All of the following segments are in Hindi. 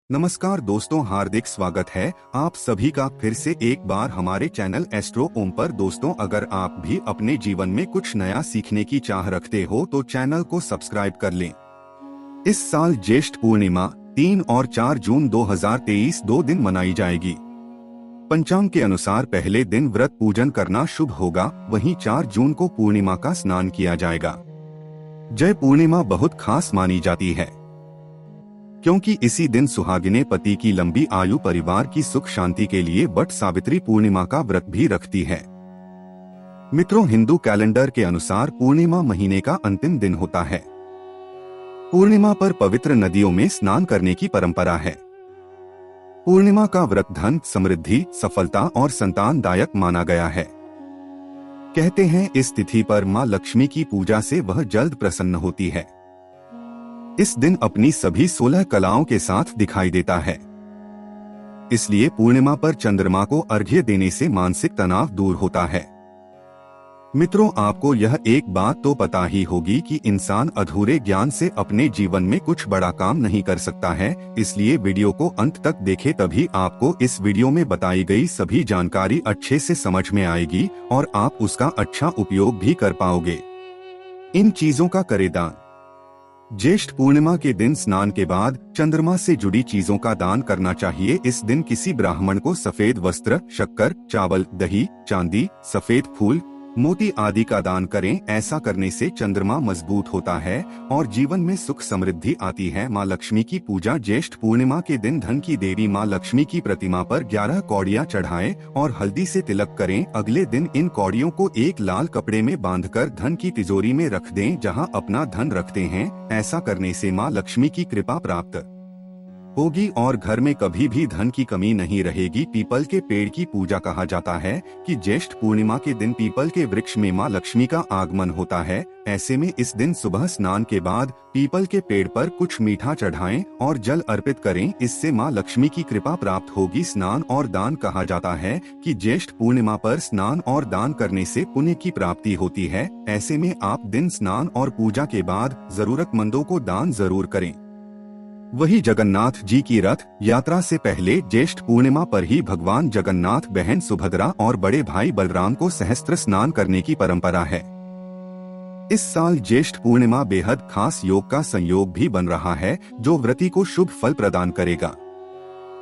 नमस्कार दोस्तों, हार्दिक स्वागत है आप सभी का फिर से एक बार हमारे चैनल एस्ट्रो ओम पर। दोस्तों, अगर आप भी अपने जीवन में कुछ नया सीखने की चाह रखते हो तो चैनल को सब्सक्राइब कर लें। इस साल ज्येष्ठ पूर्णिमा 3 और 4 जून 2023 दो दिन मनाई जाएगी। पंचांग के अनुसार पहले दिन व्रत पूजन करना शुभ होगा, वहीं 4 जून को पूर्णिमा का स्नान किया जाएगा। जय पूर्णिमा बहुत खास मानी जाती है क्योंकि इसी दिन सुहागिनें पति की लंबी आयु, परिवार की सुख शांति के लिए वट सावित्री पूर्णिमा का व्रत भी रखती है। मित्रों, हिंदू कैलेंडर के अनुसार पूर्णिमा महीने का अंतिम दिन होता है। पूर्णिमा पर पवित्र नदियों में स्नान करने की परंपरा है। पूर्णिमा का व्रत धन, समृद्धि, सफलता और संतानदायक माना गया है। कहते हैं इस तिथि पर मां लक्ष्मी की पूजा से वह जल्द प्रसन्न होती है। इस दिन अपनी सभी 16 कलाओं के साथ दिखाई देता है। इसलिए पूर्णिमा पर चंद्रमा को अर्घ्य देने से मानसिक तनाव दूर होता है। मित्रों, आपको यह एक बात तो पता ही होगी कि इंसान अधूरे ज्ञान से अपने जीवन में कुछ बड़ा काम नहीं कर सकता है। इसलिए वीडियो को अंत तक देखें, तभी आपको इस वीडियो में बताई गई सभी जानकारी अच्छे से समझ में आएगी और आप उसका अच्छा उपयोग भी कर पाओगे। इन चीजों का करें दान। ज्येष्ठ पूर्णिमा के दिन स्नान के बाद चंद्रमा से जुड़ी चीजों का दान करना चाहिए। इस दिन किसी ब्राह्मण को सफेद वस्त्र, शक्कर, चावल, दही, चांदी, सफेद फूल, मोती आदि का दान करें। ऐसा करने से चंद्रमा मजबूत होता है और जीवन में सुख समृद्धि आती है। मां लक्ष्मी की पूजा। ज्येष्ठ पूर्णिमा के दिन धन की देवी मां लक्ष्मी की प्रतिमा पर 11 कौड़ियां चढ़ाएं और हल्दी से तिलक करें। अगले दिन इन कौड़ियों को एक लाल कपड़े में बांधकर धन की तिजोरी में रख दें, जहां अपना धन रखते हैं। ऐसा करने से मां लक्ष्मी की कृपा प्राप्त होगी और घर में कभी भी धन की कमी नहीं रहेगी। पीपल के पेड़ की पूजा। कहा जाता है कि ज्येष्ठ पूर्णिमा के दिन पीपल के वृक्ष में मां लक्ष्मी का आगमन होता है। ऐसे में इस दिन सुबह स्नान के बाद पीपल के पेड़ पर कुछ मीठा चढ़ाएं और जल अर्पित करें। इससे मां लक्ष्मी की कृपा प्राप्त होगी। स्नान और दान। कहा जाता है कि ज्येष्ठ पूर्णिमा पर स्नान और दान करने से पुण्य की प्राप्ति होती है। ऐसे में आप दिन स्नान और पूजा के बाद जरूरतमंदों को दान जरूर करें। वही जगन्नाथ जी की रथ यात्रा से पहले ज्येष्ठ पूर्णिमा पर ही भगवान जगन्नाथ, बहन सुभद्रा और बड़े भाई बलराम को सहस्त्र स्नान करने की परंपरा है। इस साल ज्येष्ठ पूर्णिमा बेहद खास योग का संयोग भी बन रहा है, जो व्रती को शुभ फल प्रदान करेगा।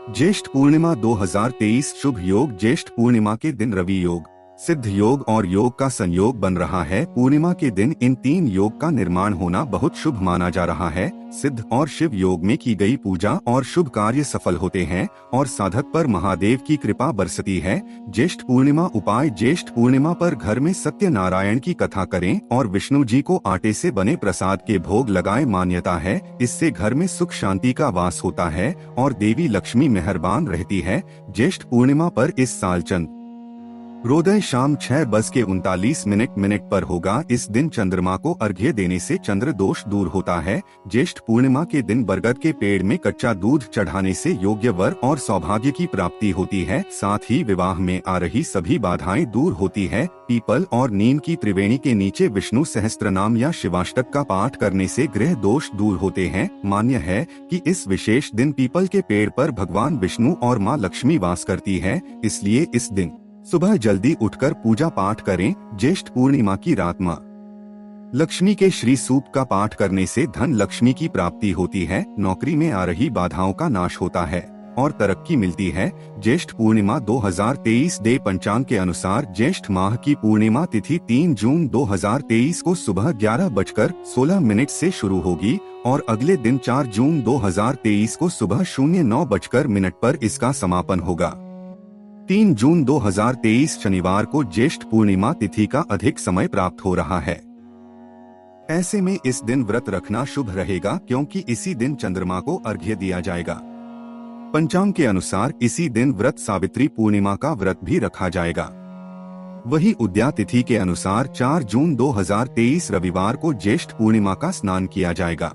ज्येष्ठ पूर्णिमा 2023 शुभ योग। ज्येष्ठ पूर्णिमा के दिन रवि योग, सिद्ध योग और योग का संयोग बन रहा है। पूर्णिमा के दिन इन 3 योग का निर्माण होना बहुत शुभ माना जा रहा है। सिद्ध और शिव योग में की गई पूजा और शुभ कार्य सफल होते हैं और साधक पर महादेव की कृपा बरसती है। ज्येष्ठ पूर्णिमा उपाय। ज्येष्ठ पूर्णिमा पर घर में सत्यनारायण की कथा करें और विष्णु जी को आटे से बने प्रसाद के भोग लगाएं। मान्यता है इससे घर में सुख शांति का वास होता है और देवी लक्ष्मी मेहरबान रहती है। ज्येष्ठ पूर्णिमा पर इस साल चंद्रोदय शाम 6:39 पर होगा। इस दिन चंद्रमा को अर्घ्य देने से चंद्र दोष दूर होता है। ज्येष्ठ पूर्णिमा के दिन बरगद के पेड़ में कच्चा दूध चढ़ाने से योग्य वर और सौभाग्य की प्राप्ति होती है। साथ ही विवाह में आ रही सभी बाधाएं दूर होती है। पीपल और नीम की त्रिवेणी के नीचे विष्णु सहस्त्रनाम या शिवाष्टक का पाठ करने से ग्रह दोष दूर होते हैं। मान्य है कि इस विशेष दिन पीपल के पेड़ पर भगवान विष्णु और मां लक्ष्मी वास करती है। इसलिए इस दिन सुबह जल्दी उठकर पूजा पाठ करें। ज्येष्ठ पूर्णिमा की रात मां लक्ष्मी के श्री सूक्त का पाठ करने से धन लक्ष्मी की प्राप्ति होती है। नौकरी में आ रही बाधाओं का नाश होता है और तरक्की मिलती है। ज्येष्ठ पूर्णिमा 2023 डे पंचांग के अनुसार ज्येष्ठ माह की पूर्णिमा तिथि 3 जून 2023 को सुबह 11:16 से शुरू होगी और अगले दिन 4 जून 2023 को सुबह 09:00 पर इसका समापन होगा। 3 जून 2023 शनिवार को ज्येष्ठ पूर्णिमा तिथि का अधिक समय प्राप्त हो रहा है। ऐसे में इस दिन व्रत रखना शुभ रहेगा क्योंकि इसी दिन चंद्रमा को अर्घ्य दिया जाएगा। पंचांग के अनुसार इसी दिन व्रत सावित्री पूर्णिमा का व्रत भी रखा जाएगा। वही उद्या तिथि के अनुसार 4 जून 2023 रविवार को ज्येष्ठ पूर्णिमा का स्नान किया जाएगा।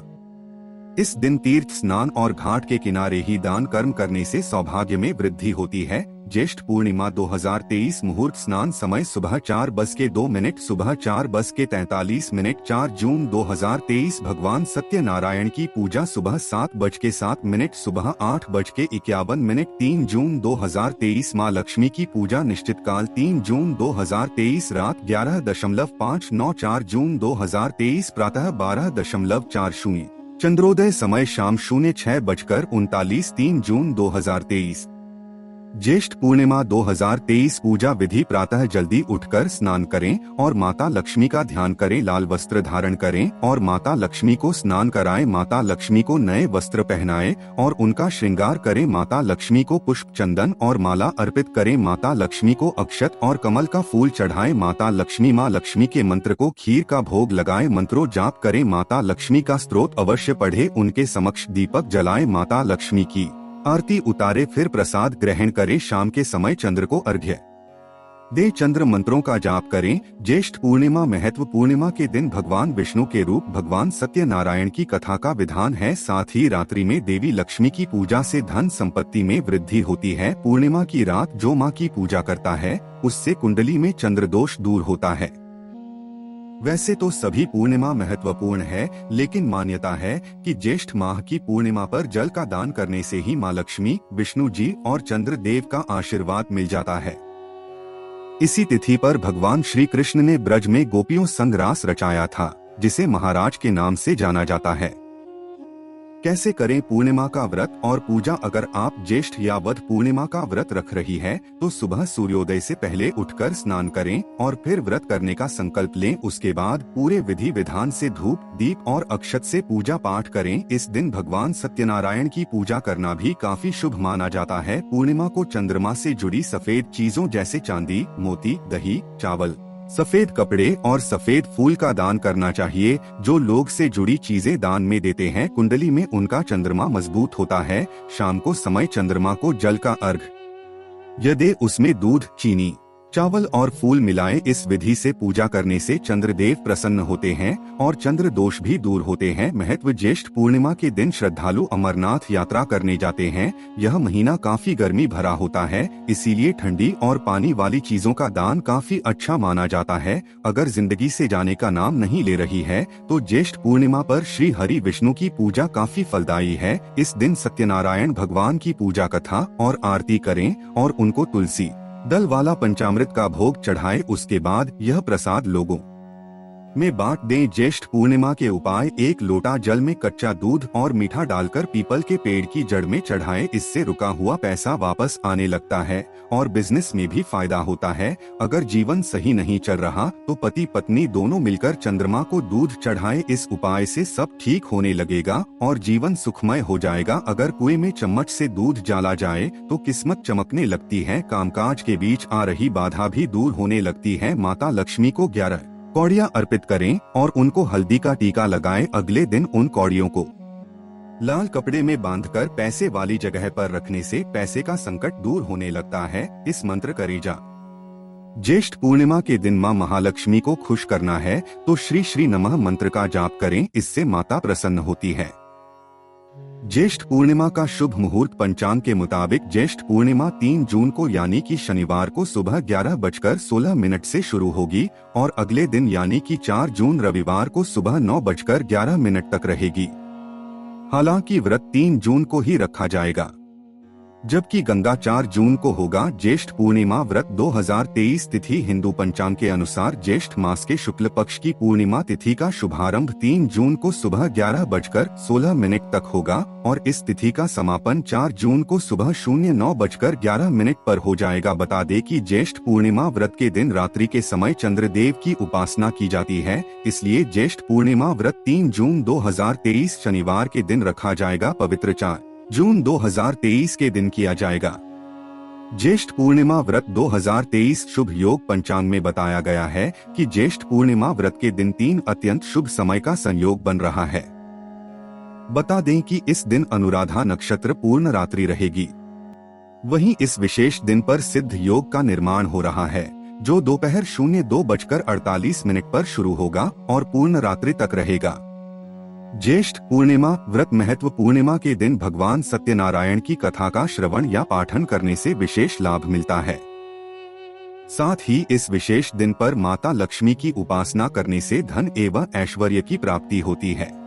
इस दिन तीर्थ स्नान और घाट के किनारे ही दान कर्म करने से सौभाग्य में वृद्धि होती है। ज्येष्ठ पूर्णिमा 2023 मुहूर्त स्नान समय सुबह 4:02, सुबह 4:43, 4 जून 2023 भगवान सत्यनारायण की पूजा सुबह 7:07, सुबह 8:51, 3 जून 2023 माँ लक्ष्मी की पूजा निश्चित काल 3 जून 2023 रात 11:59, 4 जून 2023 प्रातः 12:40, चंद्रोदय समय शाम 06:39, 3 जून 2023। ज्येष्ठ पूर्णिमा 2023 पूजा विधि प्रातः जल्दी उठकर स्नान करें और माता लक्ष्मी का ध्यान करें, लाल वस्त्र धारण करें और माता लक्ष्मी को स्नान कराएं, माता लक्ष्मी को नए वस्त्र पहनाएं और उनका श्रृंगार करें, माता लक्ष्मी को पुष्प चंदन और माला अर्पित करें, माता लक्ष्मी को अक्षत और कमल का फूल चढ़ाएं, माता लक्ष्मी माँ लक्ष्मी के मंत्र को खीर का भोग लगाएं, मंत्रों जाप करें, माता लक्ष्मी का स्तोत्र अवश्य पढ़े, उनके समक्ष दीपक जलाएं, माता लक्ष्मी की आरती उतारे, फिर प्रसाद ग्रहण करें, शाम के समय चंद्र को अर्घ्य दे, चंद्र मंत्रों का जाप करें। ज्येष्ठ पूर्णिमा महत्व। पूर्णिमा के दिन भगवान विष्णु के रूप भगवान सत्यनारायण की कथा का विधान है, साथ ही रात्रि में देवी लक्ष्मी की पूजा से धन संपत्ति में वृद्धि होती है। पूर्णिमा की रात जो माँ की पूजा करता है उससे कुंडली में चंद्र दोष दूर होता है। वैसे तो सभी पूर्णिमा महत्वपूर्ण है, लेकिन मान्यता है कि ज्येष्ठ माह की पूर्णिमा पर जल का दान करने से ही माँ लक्ष्मी, विष्णु जी और चंद्र देव का आशीर्वाद मिल जाता है। इसी तिथि पर भगवान श्री कृष्ण ने ब्रज में गोपियों संग रास रचाया था, जिसे महाराज के नाम से जाना जाता है। कैसे करें पूर्णिमा का व्रत और पूजा? अगर आप ज्येष्ठ या वध पूर्णिमा का व्रत रख रही है तो सुबह सूर्योदय से पहले उठकर स्नान करें और फिर व्रत करने का संकल्प लें। उसके बाद पूरे विधि विधान से धूप, दीप और अक्षत से पूजा पाठ करें। इस दिन भगवान सत्यनारायण की पूजा करना भी काफी शुभ माना जाता है। पूर्णिमा को चंद्रमा से जुड़ी सफेद चीजों जैसे चांदी, मोती, दही, चावल, सफेद कपड़े और सफेद फूल का दान करना चाहिए। जो लोग से जुड़ी चीजें दान में देते हैं, कुंडली में उनका चंद्रमा मजबूत होता है। शाम को समय चंद्रमा को जल का अर्घ्य दे, उसमें दूध, चीनी, चावल और फूल मिलाएं। इस विधि से पूजा करने से चंद्रदेव प्रसन्न होते हैं और चंद्र दोष भी दूर होते हैं। महत्व। ज्येष्ठ पूर्णिमा के दिन श्रद्धालु अमरनाथ यात्रा करने जाते हैं। यह महीना काफी गर्मी भरा होता है, इसीलिए ठंडी और पानी वाली चीजों का दान काफी अच्छा माना जाता है। अगर जिंदगी से जाने का नाम नहीं ले रही है तो ज्येष्ठ पूर्णिमा पर श्री हरि विष्णु की पूजा काफी फलदायी है। इस दिन सत्यनारायण भगवान की पूजा कथा और आरती करें और उनको तुलसी दल वाला पंचामृत का भोग चढ़ाएं। उसके बाद यह प्रसाद लोगों में बांट दें। ज्येष्ठ पूर्णिमा के उपाय। 1 लोटा जल में कच्चा दूध और मीठा डालकर पीपल के पेड़ की जड़ में चढ़ाएं। इससे रुका हुआ पैसा वापस आने लगता है और बिजनेस में भी फायदा होता है। अगर जीवन सही नहीं चल रहा तो पति पत्नी दोनों मिलकर चंद्रमा को दूध चढ़ाएं। इस उपाय से सब ठीक होने लगेगा और जीवन सुखमय हो जाएगा। अगर कुएं में चम्मच से दूध डाला जाए तो किस्मत चमकने लगती है। कामकाज के बीच आ रही बाधा भी दूर होने लगती है। माता लक्ष्मी को 11 कौड़ियाँ अर्पित करें और उनको हल्दी का टीका लगाएं। अगले दिन उन कौड़ियों को लाल कपड़े में बांधकर पैसे वाली जगह पर रखने से पैसे का संकट दूर होने लगता है। इस मंत्र करे जा। ज्येष्ठ पूर्णिमा के दिन मां महालक्ष्मी को खुश करना है तो श्री श्री नमः मंत्र का जाप करें, इससे माता प्रसन्न होती है। ज्येष्ठ पूर्णिमा का शुभ मुहूर्त। पंचांग के मुताबिक ज्येष्ठ पूर्णिमा 3 जून को यानी कि शनिवार को सुबह 11:16 से शुरू होगी और अगले दिन यानी कि 4 जून रविवार को सुबह 9:11 तक रहेगी। हालांकि व्रत 3 जून को ही रखा जाएगा, जबकि गंगा 4 जून को होगा। ज्येष्ठ पूर्णिमा व्रत 2023 तिथि। हिंदू पंचांग के अनुसार ज्येष्ठ मास के शुक्ल पक्ष की पूर्णिमा तिथि का शुभारंभ 3 जून को सुबह 11:16 तक होगा और इस तिथि का समापन 4 जून को सुबह 09:11 पर हो जाएगा। बता दें कि ज्येष्ठ पूर्णिमा व्रत के दिन रात्रि के समय चंद्रदेव की उपासना की जाती है, इसलिए ज्येष्ठ पूर्णिमा व्रत 3 जून 2023 शनिवार के दिन रखा जाएगा। पवित्र 4 जून 2023 के दिन किया जाएगा। ज्येष्ठ पूर्णिमा व्रत 2023 शुभ योग। पंचांग में बताया गया है कि ज्येष्ठ पूर्णिमा व्रत के दिन 3 अत्यंत शुभ समय का संयोग बन रहा है। बता दें कि इस दिन अनुराधा नक्षत्र पूर्ण रात्रि रहेगी। वहीं इस विशेष दिन पर सिद्ध योग का निर्माण हो रहा है, जो दोपहर 02:48 पर शुरू होगा और पूर्ण रात्रि तक रहेगा। ज्येष्ठ पूर्णिमा व्रत महत्व। पूर्णिमा के दिन भगवान सत्यनारायण की कथा का श्रवण या पाठन करने से विशेष लाभ मिलता है। साथ ही इस विशेष दिन पर माता लक्ष्मी की उपासना करने से धन एवं ऐश्वर्य की प्राप्ति होती है।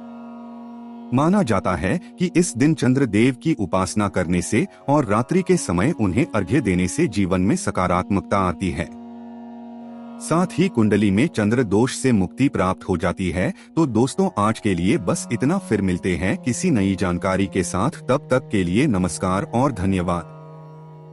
माना जाता है कि इस दिन चंद्र देव की उपासना करने से और रात्रि के समय उन्हें अर्घ्य देने से जीवन में सकारात्मकता आती है। साथ ही कुंडली में चंद्र दोष से मुक्ति प्राप्त हो जाती है। तो दोस्तों, आज के लिए बस इतना। फिर मिलते हैं किसी नई जानकारी के साथ। तब तक के लिए नमस्कार और धन्यवाद।